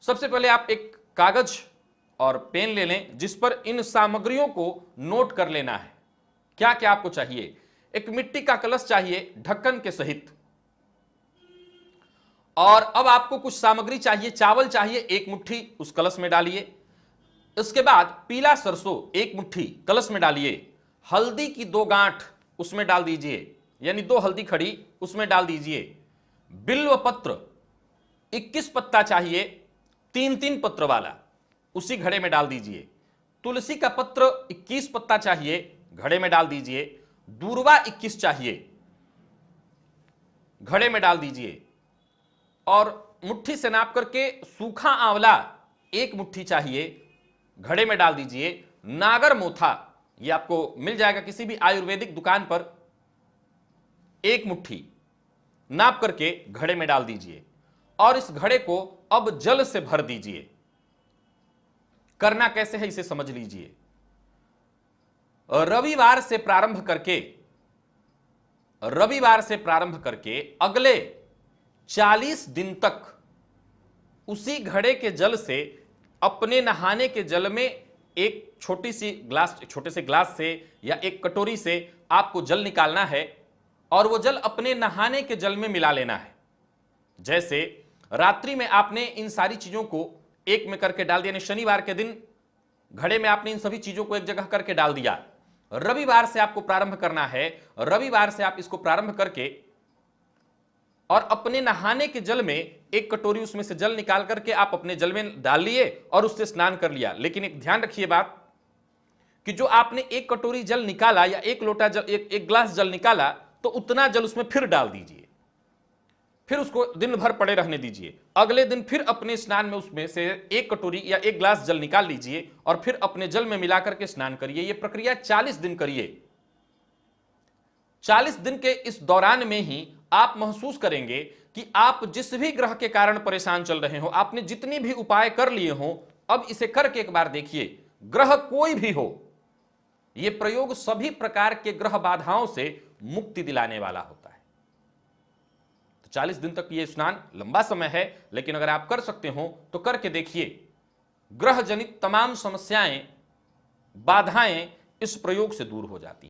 सबसे पहले आप एक कागज और पेन ले लें जिस पर इन सामग्रियों को नोट कर लेना है। क्या क्या आपको चाहिए? एक मिट्टी का कलश चाहिए ढक्कन के सहित, और अब आपको कुछ सामग्री चाहिए। चावल चाहिए 1 मुट्ठी, उस कलश में डालिए। इसके बाद पीला सरसों 1 मुट्ठी कलश में डालिए। हल्दी की 2 गांठ उसमें डाल दीजिए, यानी 2 हल्दी खड़ी उसमें डाल दीजिए। बिल्व पत्र 21 पत्ता चाहिए, 3-3 पत्र वाला, उसी घड़े में डाल दीजिए। तुलसी का पत्र 21 पत्ता चाहिए, घड़े में डाल दीजिए। दूर्वा 21 चाहिए, घड़े में डाल दीजिए। और मुट्ठी से नाप करके सूखा आंवला 1 मुट्ठी चाहिए, घड़े में डाल दीजिए। नागर मोथा, यह आपको मिल जाएगा किसी भी आयुर्वेदिक दुकान पर, 1 मुट्ठी नाप करके घड़े में डाल दीजिए। और इस घड़े को अब जल से भर दीजिए। करना कैसे है इसे समझ लीजिए। रविवार से प्रारंभ करके अगले 40 दिन तक उसी घड़े के जल से, अपने नहाने के जल में एक छोटे से ग्लास से या एक कटोरी से आपको जल निकालना है और वो जल अपने नहाने के जल में मिला लेना है। जैसे रात्रि में आपने इन सारी चीजों को एक में करके डाल दिया, शनिवार के दिन घड़े में आपने इन सभी चीजों को एक जगह करके डाल दिया। रविवार से आपको प्रारंभ करना है। रविवार से आप इसको प्रारंभ करके और अपने नहाने के जल में एक कटोरी उसमें से जल निकाल करके आप अपने जल में डाल लिए और उससे स्नान कर लिया। लेकिन एक ध्यान रखिए बात कि जो आपने एक कटोरी जल निकाला या एक लोटा जल, एक ग्लास जल निकाला, तो उतना जल उसमें फिर डाल दीजिए, फिर उसको दिन भर पड़े रहने दीजिए। अगले दिन फिर अपने स्नान में उसमें से एक कटोरी या एक ग्लास जल निकाल लीजिए और फिर अपने जल में मिलाकर के स्नान करिए। यह प्रक्रिया 40 दिन करिए। 40 दिन के इस दौरान में ही आप महसूस करेंगे कि आप जिस भी ग्रह के कारण परेशान चल रहे हो, आपने जितनी भी उपाय कर लिए हो, अब इसे करके एक बार देखिए। ग्रह कोई भी हो, यह प्रयोग सभी प्रकार के ग्रह बाधाओं से मुक्ति दिलाने वाला होता है। तो 40 दिन तक यह स्नान लंबा समय है, लेकिन अगर आप कर सकते हो तो करके देखिए। ग्रह जनित तमाम समस्याएं, बाधाएं इस प्रयोग से दूर हो जाती हैं।